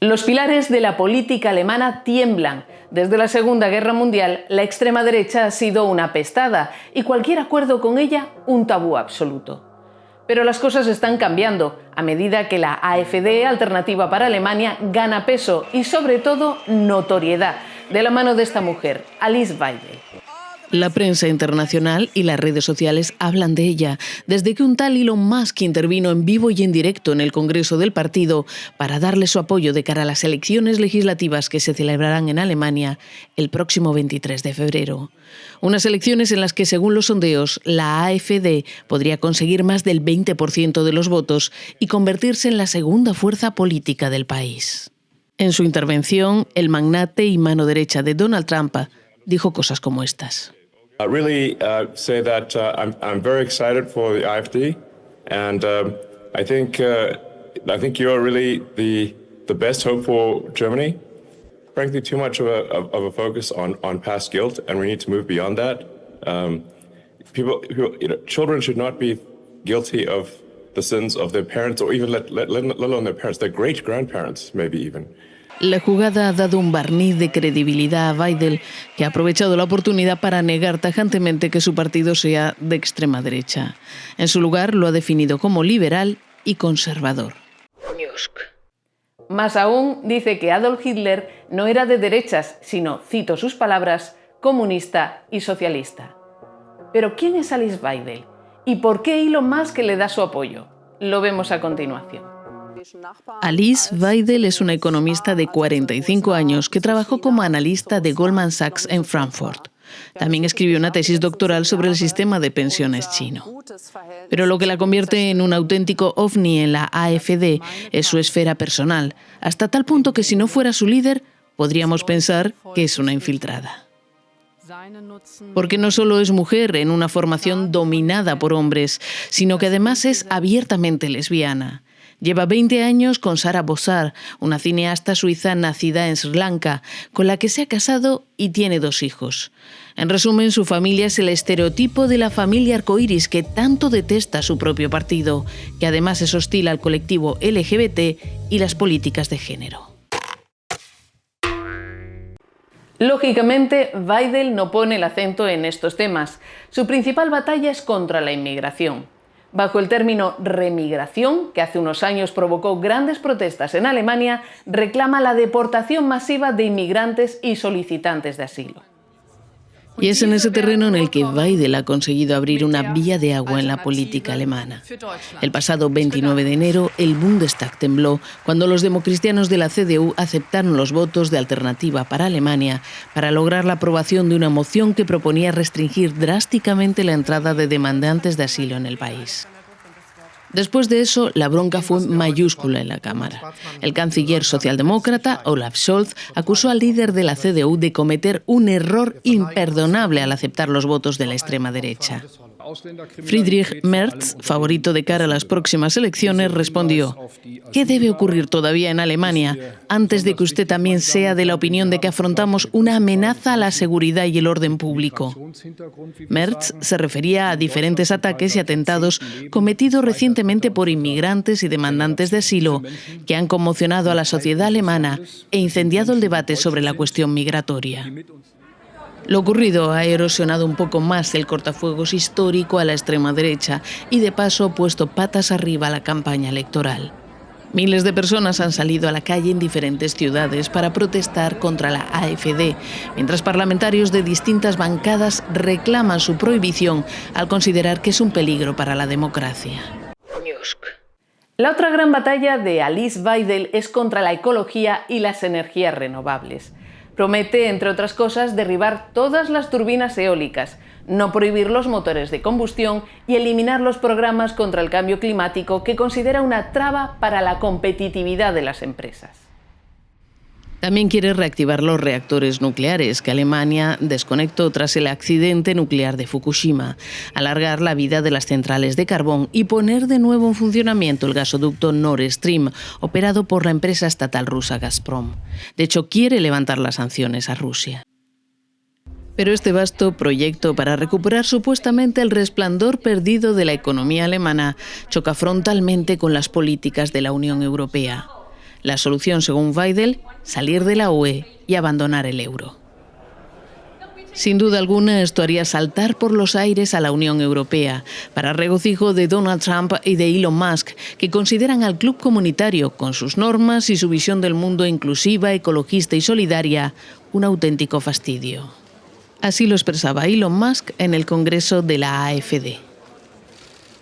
Los pilares de la política alemana tiemblan. Desde la Segunda Guerra Mundial, la extrema derecha ha sido una apestada y cualquier acuerdo con ella un tabú absoluto. Pero las cosas están cambiando a medida que la AfD, Alternativa para Alemania, gana peso y sobre todo notoriedad de la mano de esta mujer, Alice Weidel. La prensa internacional y las redes sociales hablan de ella, desde que un tal Elon Musk intervino en vivo y en directo en el Congreso del partido para darle su apoyo de cara a las elecciones legislativas que se celebrarán en Alemania el próximo 23 de febrero. Unas elecciones en las que, según los sondeos, la AfD podría conseguir más del 20% de los votos y convertirse en la segunda fuerza política del país. En su intervención, el magnate y mano derecha de Donald Trump dijo cosas como estas. Say that I'm very excited for the AfD, and I think you are really the best hope for Germany. Frankly, too much of a focus on past guilt, and we need to move beyond that. Children should not be guilty of the sins of their parents, or even let alone their parents, their great grandparents, maybe even. La jugada ha dado un barniz de credibilidad a Weidel, que ha aprovechado la oportunidad para negar tajantemente que su partido sea de extrema derecha. En su lugar, lo ha definido como liberal y conservador. Más aún, dice que Adolf Hitler no era de derechas, sino, cito sus palabras, comunista y socialista. Pero ¿quién es Alice Weidel? ¿Y por qué Elon Musk le da su apoyo? Lo vemos a continuación. Alice Weidel es una economista de 45 años que trabajó como analista de Goldman Sachs en Frankfurt. También escribió una tesis doctoral sobre el sistema de pensiones chino. Pero lo que la convierte en un auténtico ovni en la AfD es su esfera personal, hasta tal punto que si no fuera su líder, podríamos pensar que es una infiltrada. Porque no solo es mujer en una formación dominada por hombres, sino que además es abiertamente lesbiana. Lleva 20 años con Sara Bossar, una cineasta suiza nacida en Sri Lanka, con la que se ha casado y tiene 2 hijos. En resumen, su familia es el estereotipo de la familia arcoíris que tanto detesta su propio partido, que además es hostil al colectivo LGBT y las políticas de género. Lógicamente, Weidel no pone el acento en estos temas. Su principal batalla es contra la inmigración. Bajo el término remigración, que hace unos años provocó grandes protestas en Alemania, reclama la deportación masiva de inmigrantes y solicitantes de asilo. Y es en ese terreno en el que Weidel ha conseguido abrir una vía de agua en la política alemana. El pasado 29 de enero, el Bundestag tembló cuando los democristianos de la CDU aceptaron los votos de Alternativa para Alemania para lograr la aprobación de una moción que proponía restringir drásticamente la entrada de demandantes de asilo en el país. Después de eso, la bronca fue mayúscula en la Cámara. El canciller socialdemócrata, Olaf Scholz, acusó al líder de la CDU de cometer un error imperdonable al aceptar los votos de la extrema derecha. Friedrich Merz, favorito de cara a las próximas elecciones, respondió: ¿qué debe ocurrir todavía en Alemania antes de que usted también sea de la opinión de que afrontamos una amenaza a la seguridad y el orden público? Merz se refería a diferentes ataques y atentados cometidos recientemente por inmigrantes y demandantes de asilo que han conmocionado a la sociedad alemana e incendiado el debate sobre la cuestión migratoria. Lo ocurrido ha erosionado un poco más el cortafuegos histórico a la extrema derecha y de paso puesto patas arriba a la campaña electoral. Miles de personas han salido a la calle en diferentes ciudades para protestar contra la AfD, mientras parlamentarios de distintas bancadas reclaman su prohibición al considerar que es un peligro para la democracia. La otra gran batalla de Alice Weidel es contra la ecología y las energías renovables. Promete, entre otras cosas, derribar todas las turbinas eólicas, no prohibir los motores de combustión y eliminar los programas contra el cambio climático que considera una traba para la competitividad de las empresas. También quiere reactivar los reactores nucleares que Alemania desconectó tras el accidente nuclear de Fukushima, alargar la vida de las centrales de carbón y poner de nuevo en funcionamiento el gasoducto Nord Stream, operado por la empresa estatal rusa Gazprom. De hecho, quiere levantar las sanciones a Rusia. Pero este vasto proyecto para recuperar supuestamente el resplandor perdido de la economía alemana choca frontalmente con las políticas de la Unión Europea. La solución, según Weidel, salir de la UE y abandonar el euro. Sin duda alguna, esto haría saltar por los aires a la Unión Europea, para regocijo de Donald Trump y de Elon Musk, que consideran al club comunitario, con sus normas y su visión del mundo inclusiva, ecologista y solidaria, un auténtico fastidio. Así lo expresaba Elon Musk en el Congreso de la AfD.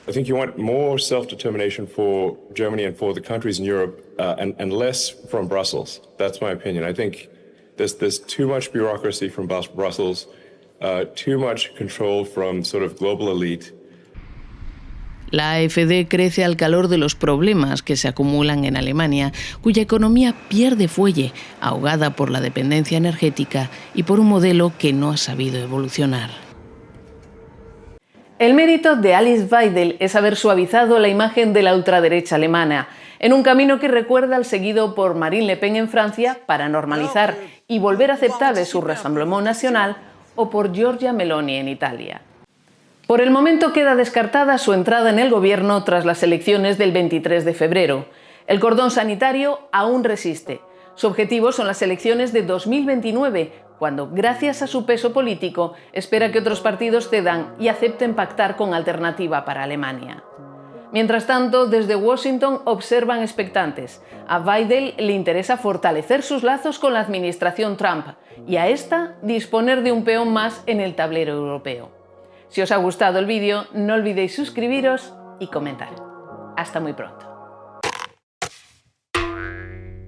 I think you want more self-determination for Germany and for the countries in Europe, and less from Brussels. That's my opinion. I think there's too much bureaucracy from Brussels, too much control from sort of global elite. La AfD crece al calor de los problemas que se acumulan en Alemania, cuya economía pierde fuelle, ahogada por la dependencia energética y por un modelo que no ha sabido evolucionar. El mérito de Alice Weidel es haber suavizado la imagen de la ultraderecha alemana, en un camino que recuerda al seguido por Marine Le Pen en Francia para normalizar y volver aceptable su Rassemblement National, o por Giorgia Meloni en Italia. Por el momento queda descartada su entrada en el gobierno tras las elecciones del 23 de febrero. El cordón sanitario aún resiste. Su objetivo son las elecciones de 2029, cuando, gracias a su peso político, espera que otros partidos cedan y acepten pactar con Alternativa para Alemania. Mientras tanto, desde Washington observan expectantes. A Weidel le interesa fortalecer sus lazos con la administración Trump y a esta disponer de un peón más en el tablero europeo. Si os ha gustado el vídeo, no olvidéis suscribiros y comentar. Hasta muy pronto.